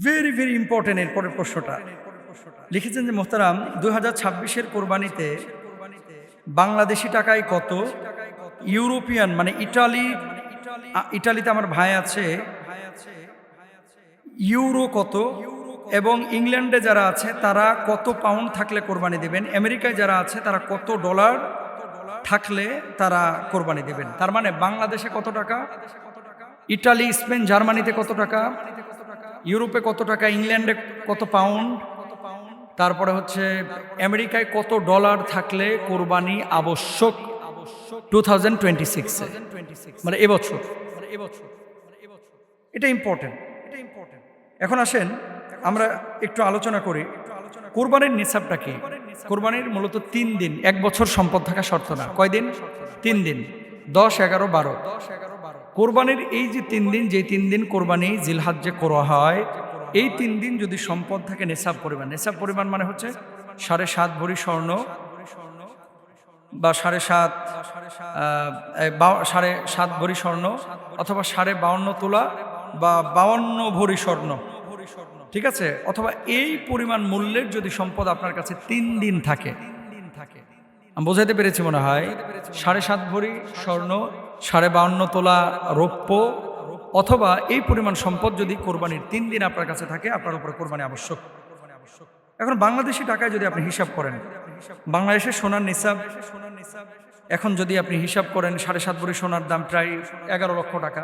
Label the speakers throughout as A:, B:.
A: Very very important এর পরের প্রশ্নটা লিখেছেন যে মোহতারাম 2026-এর কোরবানিতে বাংলাদেশি টাকায় কত, ইউরোপিয়ান মানে ইটালিতে আমার ভাই আছে, ইউরো কত, এবং ইংল্যান্ডে যারা আছে তারা কত পাউন্ড থাকলে কোরবানি দেবেন, আমেরিকায় যারা আছে তারা কত ডলার থাকলে তারা কোরবানি দেবেন। তার মানে বাংলাদেশে কত টাকা, ইটালি, স্পেন, জার্মানিতে কত টাকা, ইউরোপে কত টাকা, ইংল্যান্ডে কত পাউন্ড, তারপরে হচ্ছে আমেরিকায় কত ডলার থাকলে কোরবানি আবশ্যক 2026 মানে এবছর। এটা ইম্পর্টেন্ট। এখন আসেন আমরা একটু আলোচনা করি কোরবানির নিসাবটা কি। কোরবানির মূলত 3 দিন, 1 বছর সম্পদ থাকা শর্ত না। কয়দিন? 3 দিন, 10, 11, 12। কোরবানির এই যে 3 দিন, যে 3 দিন কোরবানি জিলহজ্জে করা হয়, এই 3 দিন যদি সম্পদ থাকে নিসাব পরিমাণ, নিসাব পরিমাণ মানে হচ্ছে 7.5 ভরি স্বর্ণ বা 7.5 ভরি স্বর্ণ অথবা 52.5 তোলা বা 52 ভরি স্বর্ণ, ঠিক আছে, অথবা এই পরিমাণ মূল্যের যদি সম্পদ আপনার কাছে 3 দিন থাকে, আমি বোঝাইতে পেরেছি মনে হয়, 7.5 ভরি স্বর্ণ, 52.5 তোলা রৌপ্য অথবা এই পরিমাণ সম্পদ যদি কোরবানির 3 দিন আপনার কাছে থাকে, আপনার উপরে কোরবানি আবশ্যক। এখন বাংলাদেশি টাকায় যদি আপনি হিসাব করেন, বাংলাদেশের সোনার নিসাব এখন যদি আপনি হিসাব করেন 7.5 ভরি সোনার দাম প্রায় 11 লক্ষ টাকা,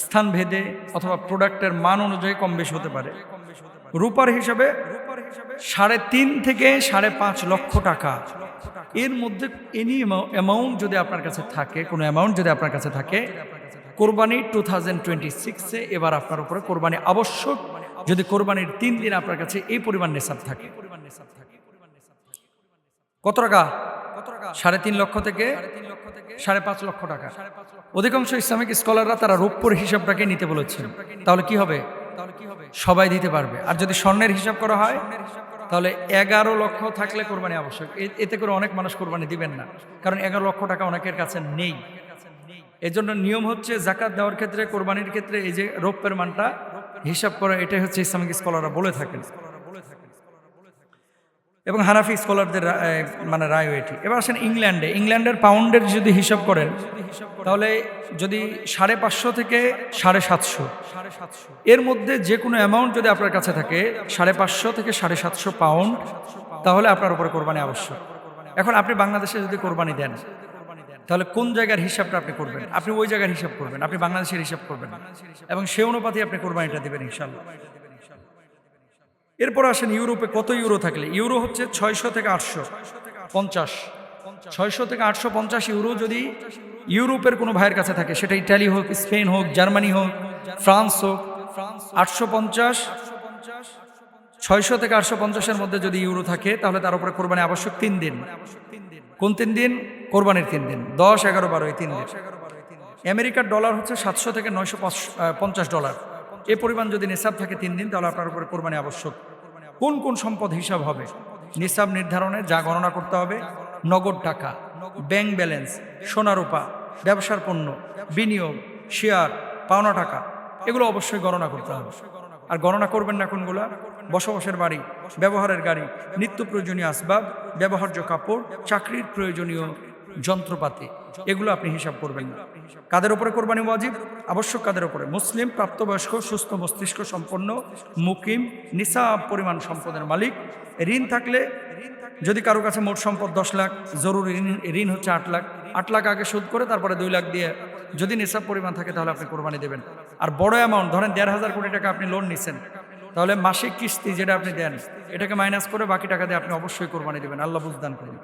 A: স্থান ভেদে অথবা প্রোডাক্টের মান অনুযায়ী কম বেশি হতে পারে। রূপার হিসাবে 3.5 থেকে 5.5 লক্ষ টাকা, এর মধ্যে এনি অ্যামাউন্ট যদি আপনার কাছে থাকে, কোনো অ্যামাউন্ট যদি আপনার কাছে থাকে, কোরবানি 2026-এ এবার আপনার উপরে কোরবানি আবশ্যক যদি কোরবানির 3 দিন আপনার কাছে এই পরিমাণ নিসাব থাকে। কত টাকা? 3.5 লক্ষ থেকে 5.5 লক্ষ টাকা। অধিকাংশ ইসলামিক স্কলাররা তারা রৌপ্যর হিসাবটাকে নিতে বলেছেন। তাহলে কি হবে? সবাই দিতে পারবে। আর যদি স্বর্ণের হিসাব করা হয় তাহলে 11 লক্ষ থাকলে কোরবানি আবশ্যক। এতে করে অনেক মানুষ কোরবানি দিবেন না, কারণ 11 লক্ষ টাকা অনেকের কাছে নেই। এজন্য নিয়ম হচ্ছে জাকাত দেওয়ার ক্ষেত্রে, কোরবানির ক্ষেত্রে এই যে রৌপ্যের মানটা হিসাব করা, এটাই হচ্ছে ইসলামিক স্কলাররা বলে থাকেন এবং হানাফি স্কলারদের মানে রায় এটি। এবার আসেন ইংল্যান্ডে, ইংল্যান্ডের পাউন্ডের যদি হিসাব করেন তাহলে যদি 550 থেকে 750 এর মধ্যে যে কোনো অ্যামাউন্ট যদি আপনার কাছে থাকে, 550 থেকে 750 পাউন্ড, তাহলে আপনার উপরে কোরবানি আবশ্যক। এখন আপনি বাংলাদেশে যদি কোরবানি দেন তাহলে কোন জায়গার হিসাবটা আপনি করবেন? আপনি ওই জায়গার হিসাব করবেন, আপনি বাংলাদেশের হিসাব করবেন এবং সে অনুপাতে আপনি কোরবানিটা দেবেন ইনশাআল্লাহ। এরপর আসেন ইউরোপে কত ইউরো থাকলে, ইউরো হচ্ছে 600 থেকে 850, 600 থেকে 850 ইউরো যদি ইউরোপের কোনো ভাইয়ের কাছে থাকে, সেটা ইটালি হোক, স্পেন হোক, জার্মানি হোক, ফ্রান্স হোক, 850, 600 থেকে 850-এর মধ্যে যদি ইউরো থাকে তাহলে তার উপরে কোরবানি আবশ্যক 3 দিন। কোন 3 দিন? কোরবানির 3 দিন, 10, 11, 12 এই 3 দিন। আমেরিকার ডলার হচ্ছে 700 থেকে 950 ডলার। এ পরিমাণ যদি নিসাব থাকে 3 দিন, তাহলে আপনার উপরে কোরবানি আবশ্যক। কোন কোন সম্পদ হিসাব হবে নিসাব নির্ধারণে? যা গণনা করতে হবে: নগদ টাকা, ব্যাংক ব্যালেন্স, সোনা রূপা, ব্যবসার পণ্য, বিনিয়োগ, শেয়ার, পাওনা টাকা, এগুলো অবশ্যই গণনা করতে হবে। আর গণনা করবেন না কোনগুলা? বসবাসের বাড়ি, ব্যবহারের গাড়ি, নিত্য প্রয়োজনীয় আসবাব, ব্যবহার্য কাপড়, চাকরির প্রয়োজনীয় যন্ত্রপাতি, এগুলো আপনি হিসাব করবেন না। কাদের উপরে কোরবানি ওয়াজিব? আবশ্যক কাদের উপরে? মুসলিম, প্রাপ্তবয়স্ক, সুস্থ মস্তিষ্ক সম্পন্ন, মুকিম, নিসাব পরিমাণ সম্পদের মালিক। ঋণ থাকলে, যদি কারো কাছে মোট সম্পদ 10 লাখ, জরুরি ঋণ হচ্ছে 8 লাখ, 8 লাখ আগে শোধ করে তারপরে 2 লাখ দিয়ে যদি নিসাব পরিমাণ থাকে তাহলে আপনি কোরবানি দেবেন। আর বড় অ্যামাউন্ট, ধরেন 1,500 কোটি টাকা আপনি লোন নিছেন, তাহলে মাসিক কিস্তি যেটা আপনি দেন এটাকে মাইনাস করে বাকি টাকা দিয়ে আপনি অবশ্যই কোরবানি দেবেন। আল্লাহ বুঝদান করুন।